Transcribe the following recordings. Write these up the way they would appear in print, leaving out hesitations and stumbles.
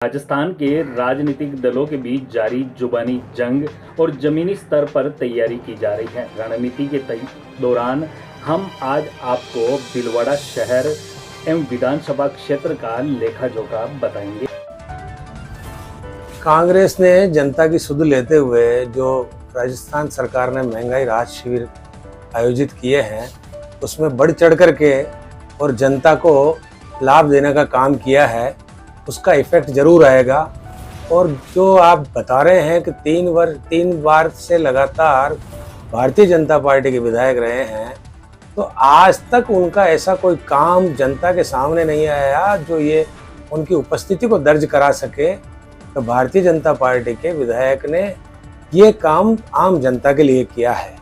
राजस्थान के राजनीतिक दलों के बीच जारी जुबानी जंग और जमीनी स्तर पर तैयारी की जा रही है। रणनीति के दौरान हम आज आपको भीलवाड़ा शहर एवं विधानसभा क्षेत्र का लेखा जोखा बताएंगे। कांग्रेस ने जनता की सुध लेते हुए जो राजस्थान सरकार ने महंगाई राहत शिविर आयोजित किए हैं उसमें बढ़ चढ़ करके और जनता को लाभ देने का काम किया है, उसका इफेक्ट जरूर आएगा। और जो आप बता रहे हैं कि तीन बार से लगातार भारतीय जनता पार्टी के विधायक रहे हैं, तो आज तक उनका ऐसा कोई काम जनता के सामने नहीं आया जो ये उनकी उपस्थिति को दर्ज करा सके। तो भारतीय जनता पार्टी के विधायक ने ये काम आम जनता के लिए किया है।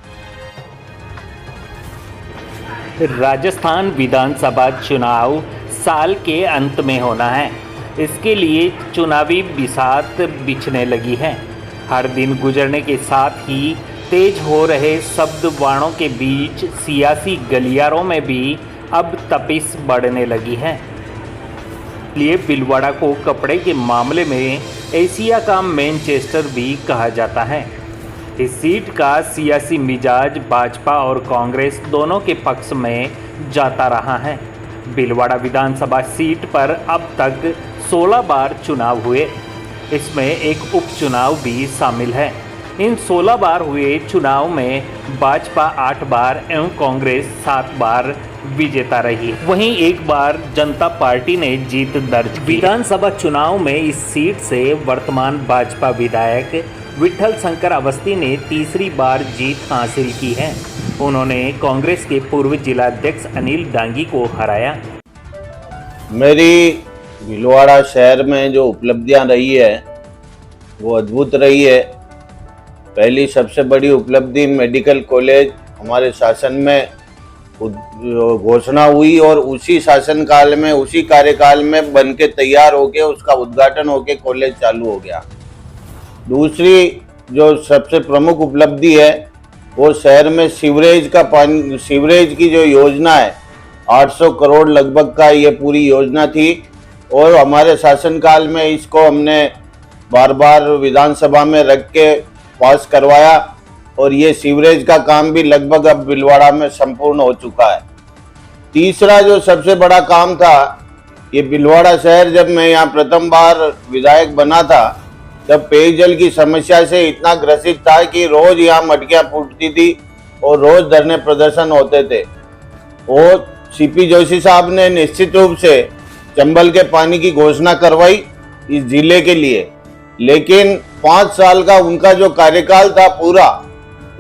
राजस्थान विधानसभा चुनाव साल के अंत में होना है। इसके लिए चुनावी बिसात बिछने लगी है। हर दिन गुजरने के साथ ही तेज हो रहे शब्द बाणों के बीच सियासी गलियारों में भी अब तपिश बढ़ने लगी है। इसलिए भीलवाड़ा को कपड़े के मामले में एशिया का मैनचेस्टर भी कहा जाता है। इस सीट का सियासी मिजाज भाजपा और कांग्रेस दोनों के पक्ष में जाता रहा है। भीलवाड़ा विधानसभा सीट पर अब तक 16 बार चुनाव हुए, इसमें एक उपचुनाव भी शामिल है। इन 16 बार हुए चुनाव में भाजपा 8 बार एवं कांग्रेस 7 बार विजेता रही। वहीं एक बार जनता पार्टी ने जीत दर्ज की। विधानसभा चुनाव में इस सीट से वर्तमान भाजपा विधायक विठल शंकर अवस्थी ने तीसरी बार जीत हासिल की है। उन्होंने कांग्रेस के पूर्व जिलाध्यक्ष अनिल डांगी को हराया। मेरी भीलवाड़ा शहर में जो उपलब्धियां रही है वो अद्भुत रही है। पहली सबसे बड़ी उपलब्धि मेडिकल कॉलेज हमारे शासन में घोषणा हुई और उसी शासनकाल में, उसी कार्यकाल में बन के तैयार होके उसका उद्घाटन होके कॉलेज चालू हो गया। दूसरी जो सबसे प्रमुख उपलब्धि है वो शहर में सीवरेज की जो योजना है 800 करोड़ लगभग का ये पूरी योजना थी और हमारे शासनकाल में इसको हमने बार बार विधानसभा में रख के पास करवाया और ये सीवरेज का काम भी लगभग अब भीलवाड़ा में संपूर्ण हो चुका है। तीसरा जो सबसे बड़ा काम था, ये भीलवाड़ा शहर जब मैं यहाँ प्रथम बार विधायक बना था तब पेयजल की समस्या से इतना ग्रसित था कि रोज यहाँ मटकियाँ फूटती थी और रोज धरने प्रदर्शन होते थे। और सीपी जोशी साहब ने निश्चित रूप से चंबल के पानी की घोषणा करवाई इस जिले के लिए, लेकिन 5 साल का उनका जो कार्यकाल था पूरा,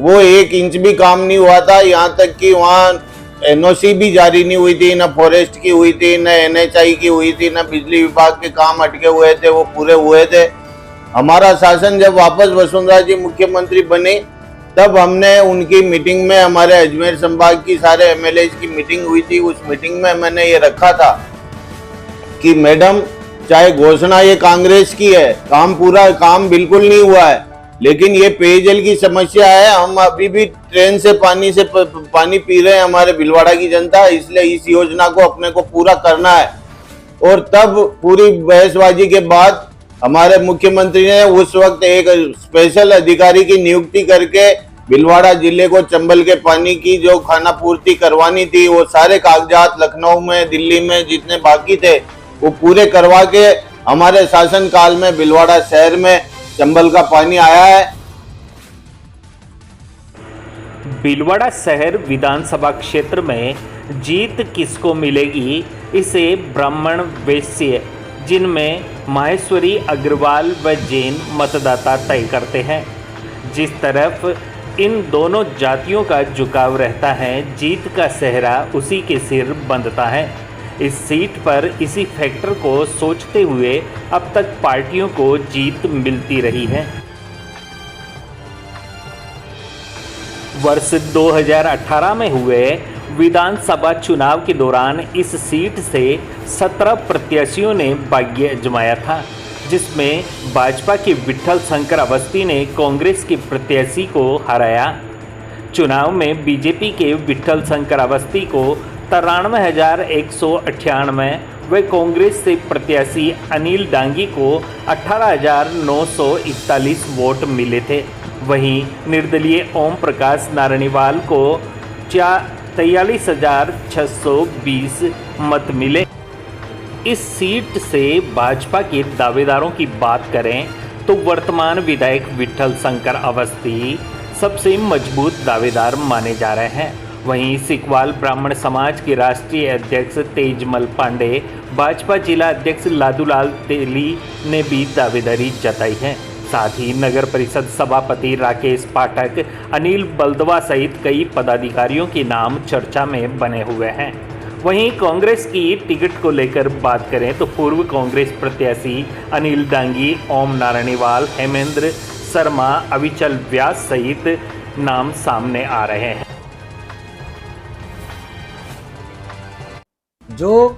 वो 1 इंच भी काम नहीं हुआ था। यहाँ तक कि वहाँ एनओसी भी जारी नहीं हुई थी, न फॉरेस्ट की हुई थी, न एनएचआई की हुई थी, न बिजली विभाग के काम अटके हुए थे, वो पूरे हुए थे। हमारा शासन जब वापस वसुंधरा जी मुख्यमंत्री बने तब हमने उनकी मीटिंग में, हमारे अजमेर संभाग की सारे एमएलए की मीटिंग हुई थी, उस मीटिंग में मैंने ये रखा था कि मैडम चाहे घोषणा ये कांग्रेस की है, काम बिल्कुल नहीं हुआ है, लेकिन ये पेयजल की समस्या है। हम अभी भी ट्रेन से पानी पी रहे हैं हमारे भीलवाड़ा की जनता, इसलिए इस योजना को अपने को पूरा करना है। और तब पूरी बहसबाजी के बाद हमारे मुख्यमंत्री ने उस वक्त एक स्पेशल अधिकारी की नियुक्ति करके भीलवाड़ा जिले को चंबल के पानी की जो खाना पूर्ति करवानी थी, वो सारे कागजात लखनऊ में, दिल्ली में जितने बाकी थे वो पूरे करवा के हमारे शासन काल में भीलवाड़ा शहर में चंबल का पानी आया है। भीलवाड़ा शहर विधानसभा क्षेत्र में जीत किसको मिलेगी, इसे ब्राह्मण, वैश्य, जिनमें माहेश्वरी, अग्रवाल व जैन मतदाता तय करते हैं। जिस तरफ इन दोनों जातियों का झुकाव रहता है, जीत का सेहरा उसी के सिर बंधता है। इस सीट पर इसी फैक्टर को सोचते हुए अब तक पार्टियों को जीत मिलती रही है। वर्ष 2018 में हुए विधानसभा चुनाव के दौरान इस सीट से 17 प्रत्याशियों ने भाग्य आजमाया था, जिसमें भाजपा के विठल शंकर अवस्थी ने कांग्रेस के प्रत्याशी को हराया। चुनाव में बीजेपी के विठल शंकर अवस्थी को 93,198 व कांग्रेस से प्रत्याशी अनिल डांगी को 18,941 वोट मिले थे। वहीं निर्दलीय ओम प्रकाश नारायणवाल को 43,620 मत मिले। इस सीट से भाजपा के दावेदारों की बात करें तो वर्तमान विधायक विठल शंकर अवस्थी सबसे मजबूत दावेदार माने जा रहे हैं। वहीं सिकवाल ब्राह्मण समाज के राष्ट्रीय अध्यक्ष तेजमल पांडे, भाजपा जिला अध्यक्ष लादूलाल तेली ने भी दावेदारी जताई है। साथ ही नगर परिषद सभापति राकेश पाठक, अनिल बलदवा सहित कई पदाधिकारियों के नाम चर्चा में बने हुए हैं। वहीं कांग्रेस की टिकट को लेकर बात करें तो पूर्व कांग्रेस प्रत्याशी अनिल डांगी, ओम नारायणवाल, हेमेंद्र शर्मा, अविचल व्यास सहित नाम सामने आ रहे हैं। जो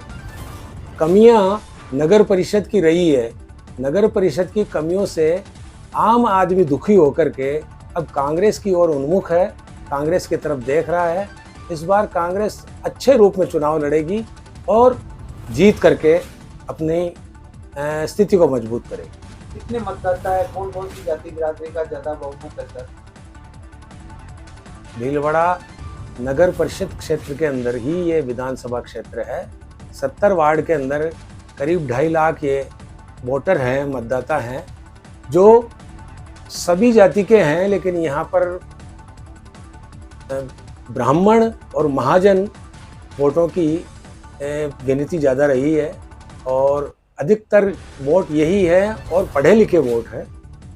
कमियां नगर परिषद की रही है, नगर परिषद की कमियों से आम आदमी दुखी होकर के अब कांग्रेस की ओर उन्मुख है, कांग्रेस की तरफ देख रहा है। इस बार कांग्रेस अच्छे रूप में चुनाव लड़ेगी और जीत करके अपनी स्थिति को मजबूत करेगी। कितने मतदाता है, कौन कौन सी जाति बिरादरी का ज्यादा बहुमत है? भीलवाड़ा नगर परिषद क्षेत्र के अंदर ही ये विधानसभा क्षेत्र है। 70 वार्ड के अंदर करीब 2.5 लाख ये वोटर हैं, मतदाता हैं, जो सभी जाति के हैं। लेकिन यहाँ पर ब्राह्मण और महाजन वोटों की गिनती ज़्यादा रही है और अधिकतर वोट यही है और पढ़े लिखे वोट है,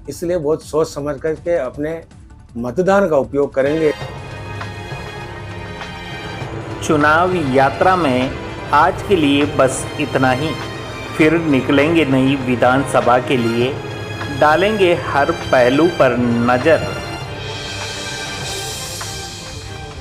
इसलिए बहुत सोच समझ करके अपने मतदान का उपयोग करेंगे। चुनाव यात्रा में आज के लिए बस इतना ही। फिर निकलेंगे नई विधानसभा के लिए, डालेंगे हर पहलू पर नज़र।